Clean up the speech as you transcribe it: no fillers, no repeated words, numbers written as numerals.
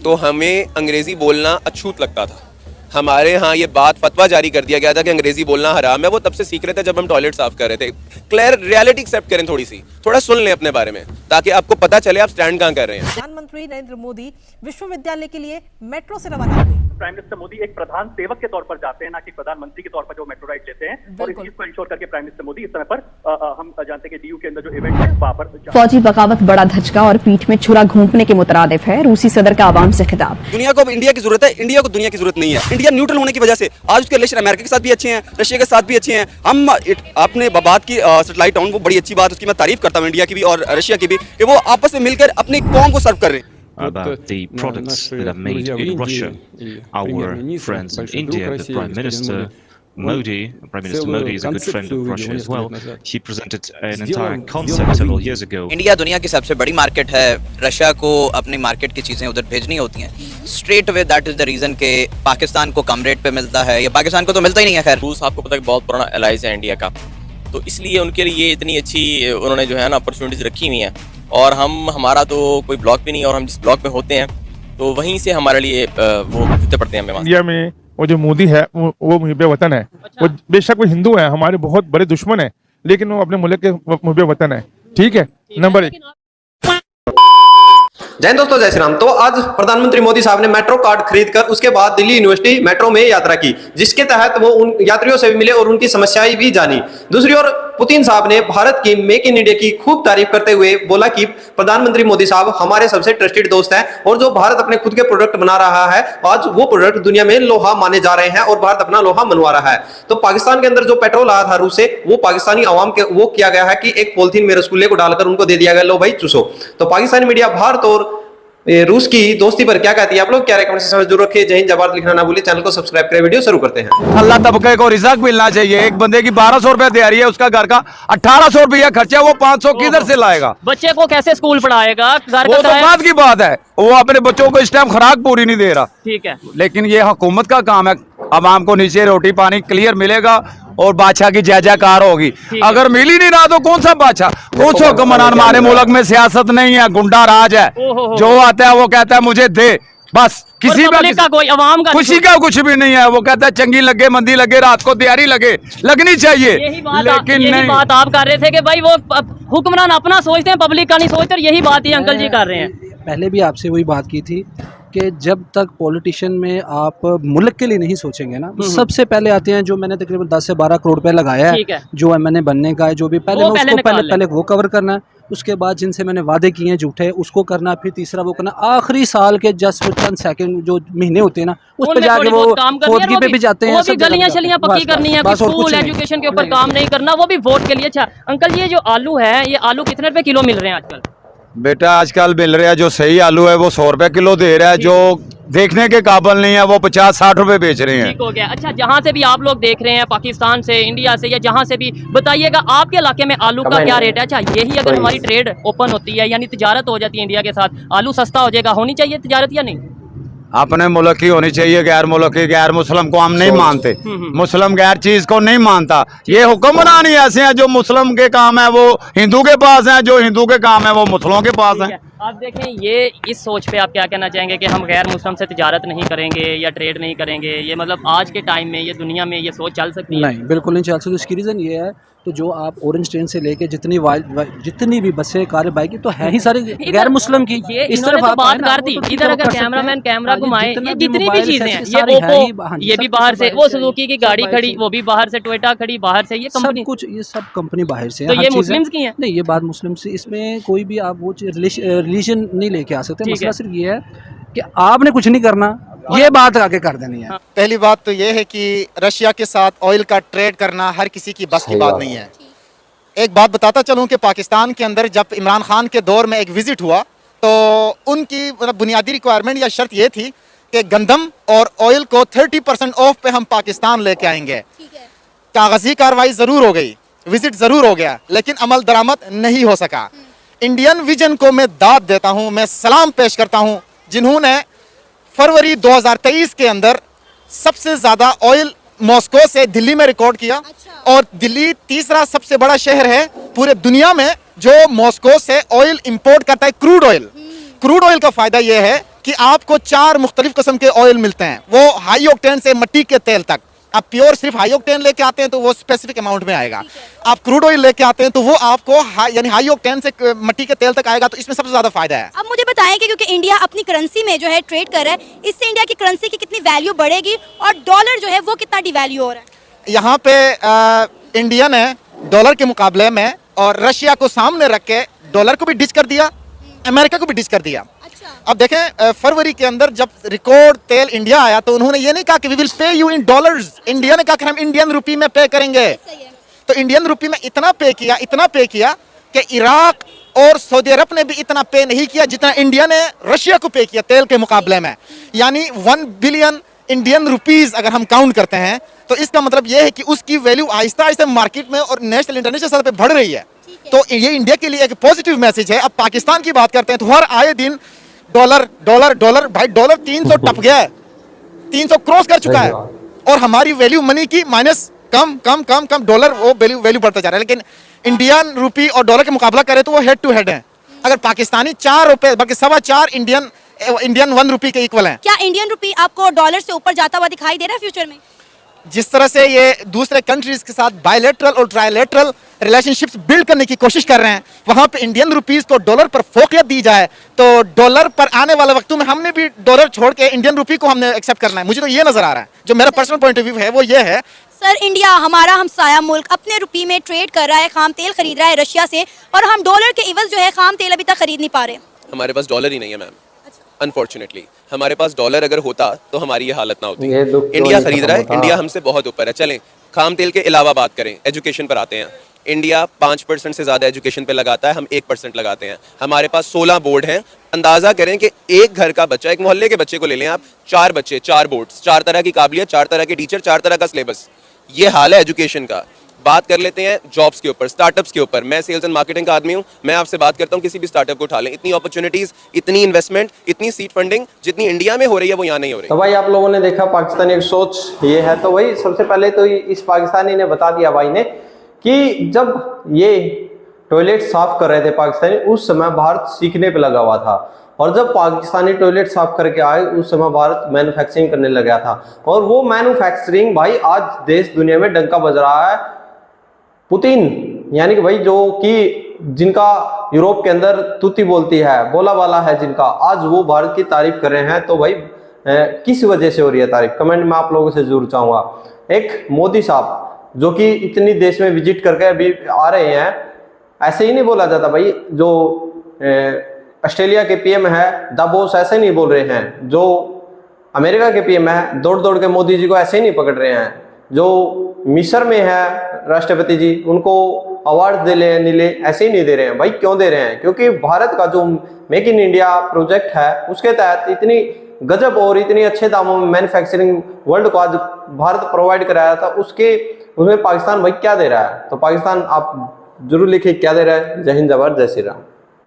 तो हमें अंग्रेजी बोलना अछूत लगता था। हमारे यहाँ ये बात फतवा जारी कर दिया गया था कि अंग्रेजी बोलना हराम है। वो तब से सीख रहे थे जब हम टॉयलेट साफ कर रहे थे। क्लियर रियलिटी एक्सेप्ट करें, थोड़ा सुन लें अपने बारे में, ताकि आपको पता चले आप स्टैंड कहाँ कर रहे हैं। प्रधानमंत्री नरेंद्र मोदी विश्वविद्यालय के लिए मेट्रो से रवाना हुए। प्राइम मिनिस्टर मोदी एक प्रधान सेवक के तौर पर जाते हैं, ना कि प्रधानमंत्री के तौर पर जो मेट्रो राइड लेते हैं। और इस चीज को इंश्योर करके प्राइम मिनिस्टर मोदी इस समय पर हम जानते हैं कि डीयू के अंदर जो इवेंट है वहां पर फौजी बगावत बड़ा धचका और पीठ में छुरा घोंपने के मुतरादिफ है। रूसी सदर का आवाम से खिताब। दुनिया को इंडिया की जरूरत है, इंडिया को दुनिया की जरूरत नहीं है। इंडिया न्यूट्रल होने की वजह से आज उसके रिलेशन अमेरिका के साथ भी अच्छे हैं, रशिया के साथ भी अच्छे हैं। हम आपने बात की सैटेलाइट टाउन, वो बड़ी अच्छी बात, उसकी मैं तारीफ करता हूँ इंडिया की भी और रशिया की भी, कि वो आपस में मिलकर अपनी कौम को सर्व कर रहे हैं। About the products that are made in Russia. Our friends in India, the Prime Minister Modi is a good friend of Russia as well. He presented an entire concept several years ago. India दुनिया की सबसे बड़ी market है, Russia को अपनी market की चीज़ें उधर भेजनी होती हैं। Straight away that is the reason कि पाकिस्तान को कम रेट पे मिलता है, या पाकिस्तान को तो मिलता ही नहीं है। खैर, रूस आपको पता है बहुत पुराना एलाइज है इंडिया का, तो इसलिए उनके लिए इतनी अच्छी उन्होंने जो है ना अपॉर्चुनिटीज़ रखी हुई हैं। और हमारा तो कोई ब्लॉक भी नहीं है, और हम जिस ब्लॉक में होते हैं तो वहीं से हमारे लिए वो जूते पड़ते हैं हमें। इंडिया में वो जो मोदी है वो मुहिब वतन है। वो बेशक वो हिंदू है, हमारे बहुत बड़े दुश्मन है, लेकिन वो अपने मुल्क के मुहिब वतन है। ठीक है, नंबर 1। जय हिंद दोस्तों, जय श्री राम। तो आज प्रधानमंत्री मोदी साहब ने मेट्रो कार्ड खरीदकर उसके बाद दिल्ली यूनिवर्सिटी मेट्रो में यात्रा की, जिसके तहत वो उन यात्रियों से भी मिले और उनकी समस्याएं भी जानी। दूसरी ओर पुतिन साहब ने भारत की मेक इन इंडिया की खूब तारीफ करते हुए बोला कि प्रधानमंत्री मोदी साहब हमारे सबसे ट्रस्टेड दोस्त हैं, और जो भारत अपने खुद के प्रोडक्ट बना रहा है, आज वो प्रोडक्ट दुनिया में लोहा माने जा रहे हैं और भारत अपना लोहा मनवा रहा है। तो पाकिस्तान के अंदर जो पेट्रोल आया था रूस से, वो पाकिस्तानी आवाम के वो किया गया है कि एक पॉलिथीन में रसगुल्ले को डालकर उनको दे दिया गया, लो भाई चूसो। तो पाकिस्तानी मीडिया भारत और रूस की दोस्ती पर क्या कहती है, आप लोग क्या रिकमेंडेशन जरूर रखिए। जय हिंद, जय भारत लिखना ना भूलिए, चैनल को सब्सक्राइब करें। वीडियो शुरू करते हैं। अल्लाह तबके को रिज़्क़ मिलना चाहिए। एक बंदे की 1200 रुपए दिहाड़ी है, उसका घर का 1800 रुपया खर्चा, वो 500 किधर से लाएगा? बच्चे को कैसे स्कूल पढ़ाएगा? घर वो तो बात की बात है, वो अपने बच्चों को इस टाइम खुराक पूरी नहीं दे रहा। ठीक है, लेकिन ये हुकूमत का काम है, अवाम को नीचे रोटी पानी क्लियर मिलेगा और बादशाह की जय जयकार होगी। अगर मिल ही नहीं रहा तो कौन सा बादशाह, कौन सा हुक्मरान? हमारे मुल्क में सियासत नहीं है, गुंडा राज है। जो आता है वो कहता है मुझे दे, बस। किसी का कोई अवाम का खुशी का कुछ भी नहीं है। वो कहता है चंगी लगे मंदी लगे, रात को तैयारी लगे, लगनी चाहिए। यही बात आप कर रहे थे कि भाई वो हुक्मरान अपना सोचते हैं, पब्लिक का नहीं सोचते, और यही बात ही अंकल जी कर रहे हैं। पहले भी आपसे वही बात की थी कि जब तक पॉलिटिशियन में आप मुल्क के लिए नहीं सोचेंगे ना, सबसे पहले आते हैं जो मैंने तकरीबन 10 से 12 करोड़ रुपए लगाया है, जो एमएनए बनने का है, जो भी पहले पहले वो कवर करना है। उसके बाद जिनसे मैंने वादे किए हैं झूठे, उसको करना, फिर तीसरा वो करना, आखिरी साल के जस्ट चंद सेकंड जो महीने होते हैं ना, उस पे जाके वो फौजी पे भी जाते हैं। गलियां शलियां पक्की करनी है, स्कूल एजुकेशन के ऊपर काम नहीं करना, वो भी वोट के लिए। अच्छा अंकल, ये जो आलू है, ये आलू कितने रुपए किलो मिल रहे हैं आजकल? बेटा आजकल मिल रहा है, जो सही आलू है वो 100 रुपए किलो दे रहा है, जो देखने के काबिल नहीं है वो 50-60 रुपए बेच रहे हैं। ठीक हो गया। अच्छा, जहाँ से भी आप लोग देख रहे हैं, पाकिस्तान से, इंडिया से, या जहाँ से भी, बताइएगा आपके इलाके में आलू का क्या रेट है? अच्छा, यही अगर हमारी ट्रेड ओपन होती है, यानी तिजारत हो जाती है इंडिया के साथ, आलू सस्ता हो जाएगा। होनी चाहिए तिजारत या नहीं? अपने मुल्क की होनी चाहिए, गैर मुल्क की। गैर मुस्लिम को हम नहीं मानते, मुस्लिम गैर चीज को नहीं मानता। ये हुक्मरान ही ऐसे हैं, जो मुस्लिम के काम है वो हिंदू के पास है, जो हिंदू के काम है वो मुस्लिमों के पास है। आप देखें, ये इस सोच पे आप क्या कहना चाहेंगे कि हम गैर मुस्लिम से तिजारत नहीं करेंगे या ट्रेड नहीं करेंगे? ये मतलब आज के टाइम में, ये दुनिया में ये सोच चल सकती है? नहीं, बिल्कुल नहीं चल सकती। इसकी रीज़न ये है, तो जो आप ऑरेंज ट्रेन से लेके जितनी भी बसें कारें बाइक तो है ही सारी गैर मुस्लिम की। इस तरफ तो बात कर दी, इधर अगर कैमरामैन कैमरा घुमाए, ये जितनी भी चीजें हैं, ये ओप्पो, ये भी बाहर से, वो सुजुकी की गाड़ी खड़ी, वो भी बाहर से, टोयोटा खड़ी बाहर से, ये कंपनी कुछ, ये सब कंपनी बाहर से। तो ये मुस्लिम्स की है? नहीं, ये बात मुस्लिम से, इसमें कोई भी आप वो रिलीजन नहीं लेके आ सकते। मसला सिर्फ ये है कि आपने कुछ नहीं करना, ये बात आगे कर देनी है। पहली बात तो ये है कि रशिया के साथ ऑयल का ट्रेड करना हर किसी की बस की बात नहीं है। एक बात बताता चलूं कि पाकिस्तान के अंदर जब इमरान खान के दौर में एक विजिट हुआ, तो उनकी बुनियादी रिक्वायरमेंट या शर्त ये थी कि गंदम और ऑयल को 30% ऑफ पे हम पाकिस्तान लेके आएंगे। कागजी कार्रवाई ज़रूर हो गई, विजिट ज़रूर हो गया, लेकिन अमल दरामद नहीं हो सका। इंडियन विजन को मैं दाद देता हूँ, मैं सलाम पेश करता हूँ, जिन्होंने फरवरी 2023 के अंदर सबसे ज़्यादा ऑयल मॉस्को से दिल्ली में रिकॉर्ड किया। और दिल्ली तीसरा सबसे बड़ा शहर है पूरे दुनिया में जो मॉस्को से ऑयल इंपोर्ट करता है, क्रूड ऑयल। क्रूड ऑयल का फायदा यह है कि आपको 4 मुख्तलिफ किस्म के ऑयल मिलते हैं, वो हाई ऑक्टेन से मट्टी के तेल तक। आप प्योर सिर्फ हाई ऑक्टेन लेके आते हैं तो वो स्पेसिफिक अमाउंट में आएगा, आप क्रूड ऑयल लेके आते हैं तो वो आपको यानी हाई ऑक्टेन से मट्टी के तेल तक आएगा, तो इसमें सबसे ज्यादा फायदा है। अब मुझे बताएं कि क्योंकि इंडिया अपनी करेंसी में जो है ट्रेड कर रहा है, इससे इंडिया की करेंसी की कितनी वैल्यू बढ़ेगी और डॉलर जो है वो कितना डिवैल्यू हो रहा है? यहाँ पे इंडिया ने डॉलर के मुकाबले में और रशिया को सामने रख के डॉलर को भी डिच कर दिया, अमेरिका को भी डिच कर दिया। अब देखें फरवरी के अंदर जब रिकॉर्ड तेल इंडिया आया तो उन्होंने ये नहीं कहा कि we will pay you in dollars, India ने कहा कि हम इंडियन रुपी में पे करेंगे। तो इंडियन रुपी में इतना पे किया कि इराक और सऊदी अरब ने भी इतना पे नहीं किया जितना इंडिया ने रशिया को पे किया तेल के मुकाबले में। यानी 1 बिलियन इंडियन रुपीज अगर हम काउंट करते हैं तो इसका मतलब ये है कि उसकी वैल्यू आहिस्ता आहिस्ता मार्केट में और नेशनल इंटरनेशनल स्तर पे बढ़ रही है। तो ये इंडिया के लिए एक पॉजिटिव मैसेज है। अब पाकिस्तान की बात करते हैं तो हर आए दिन डॉलर डॉलर डॉलर भाई डॉलर 300 टप गया है, 300 क्रॉस कर चुका है और हमारी वैल्यू मनी की माइनस कम कम कम कम डॉलर वो वैल्यू बढ़ता जा रहा है। लेकिन इंडियन रुपी और डॉलर के मुकाबला करें तो वो हेड टू हेड है। अगर पाकिस्तानी 4 रुपए बल्कि 4.25 इंडियन 1 रुपी के इक्वल है। क्या इंडियन रुपी आपको डॉलर से ऊपर जाता हुआ दिखाई दे रहा है फ्यूचर में? जिस तरह से ये दूसरे कंट्रीज के साथ बायलैटरल और ट्रायलैटरल रिलेशनशिप्स बिल्ड करने की कोशिश कर रहे हैं, वहां पे इंडियन रुपीस को डॉलर पर फोकियत दी जाए तो डॉलर पर आने वाले वक्तों में हमने भी डॉलर छोड़ के इंडियन रुपी को हमने एक्सेप्ट करना है। मुझे तो ये नजर आ रहा है, जो मेरा पर्सनल पॉइंट ऑफ व्यू है वो ये है। सर, इंडिया हमारा हमसाया मुल्क अपने रुपी में ट्रेड कर रहा है, खाम तेल खरीद रहा है रशिया से, और हम डॉलर के इवज जो है खाम तेल अभी तक खरीद नहीं पा रहे। हमारे पास डॉलर ही नहीं है मैम, अनफॉर्चुनेटली। हमारे पास डॉलर अगर होता तो हमारी ये हालत ना होती। इंडिया खरीद रहा है, इंडिया हमसे बहुत ऊपर है। चलें खाम तेल के अलावा बात करें, एजुकेशन पर आते हैं। इंडिया 5% से ज़्यादा एजुकेशन पे लगाता है, हम 1% लगाते हैं। हमारे पास 16 बोर्ड हैं। अंदाज़ा करें कि एक घर का बच्चा, एक मोहल्ले के बच्चे को ले लें आप, 4 बच्चे, 4 बोर्ड्स, 4 तरह की काबिलियत, 4 तरह के टीचर, 4 तरह का सिलेबस। ये हाल है एजुकेशन का। बात कर लेते हैं जॉब्स के ऊपर, स्टार्टअप्स के ऊपर। मैं सेल्स एंड मार्केटिंग का आदमी हूं, मैं आपसे बात करता हूं किसी भी स्टार्टअप को उठा लें, इतनी अपॉर्चुनिटीज, इतनी इन्वेस्टमेंट, इतनी सीड फंडिंग जितनी इंडिया में हो रही है वो यहाँ नहीं हो रही। तो भाई आप लोगों ने देखा पाकिस्तानी एक सोच ये है। तो वही सबसे पहले तो इस पाकिस्तानी ने बता दिया भाई ने कि जब ये टॉयलेट साफ कर रहे थे पाकिस्तानी, उस समय भारत सीखने पे लगा हुआ था, और जब पाकिस्तानी टॉयलेट साफ करके आए उस समय भारत मैन्युफैक्चरिंग करने लगा था। और वो मैन्युफैक्चरिंग भाई आज देश दुनिया में डंका बज रहा है। पुतिन यानी कि भाई जो कि जिनका यूरोप के अंदर तूती बोलती है, बोला वाला है जिनका, आज वो भारत की तारीफ कर रहे हैं। तो भाई किस वजह से हो रही है तारीफ, कमेंट में आप लोगों से जरूर चाहूँगा। एक मोदी साहब जो कि इतनी देश में विजिट करके अभी आ रहे हैं, ऐसे ही नहीं बोला जाता भाई। जो ऑस्ट्रेलिया के पीएम है दावोस ऐसे नहीं बोल रहे हैं, जो अमेरिका के पीएम है दौड़ दौड़ के मोदी जी को ऐसे ही नहीं पकड़ रहे हैं, जो मिस्र में है राष्ट्रपति जी उनको अवार्ड दे ले नीले ऐसे ही नहीं दे रहे हैं। भाई क्यों दे रहे हैं? क्योंकि भारत का जो मेक इन इंडिया प्रोजेक्ट है उसके तहत इतनी गजब और इतनी अच्छे दामों में मैन्युफैक्चरिंग वर्ल्ड को आज भारत प्रोवाइड कराया था, उसमें पाकिस्तान भाई क्या दे रहा है? तो पाकिस्तान आप जरूर लिखिए क्या दे रहा है। जय हिंद, जय भारत, जय श्री राम।